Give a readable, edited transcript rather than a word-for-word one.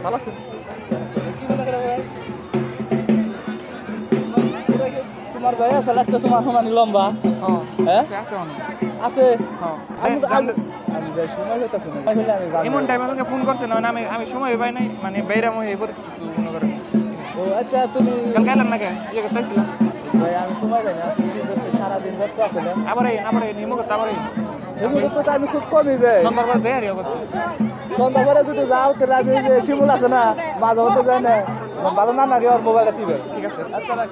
ভালো আছেন? কি মনে করে ভাই তোমার ভাই আছে লাস্টে তোমার সমানি লম্বা হ্যাঁ হ্যাঁ আছে অনেক। আছে হ্যাঁ আমি ভাই সময় হইতাছে না আমি জানি এমন টাইমে তোমাকে ফোন করছে না মানে আমি সময় পাই নাই মানে বাইরে মই এই পরিস্থিতি মনে করেন ও আচ্ছা তুমি কালকে এলাম না কে ইয়ে করতে আসছিলাম ভাই আমি সময় পাই না আসলে কি করতে সারাদিন ব্যস্ত আসলে আবার এই নিমো করতে আবার এই এগুলো তো আমি খুব কমই যাই সন্ধ্যার পর যাই আর ইয়ে করতে সন্ধ্যা পরে যদি যাও তাহলে আমি ওই যে শিমুল আছে না মাঝে হতে যায় না ভালো না না ওর মোবাইলটা দিবে ঠিক আছে আচ্ছা রাখ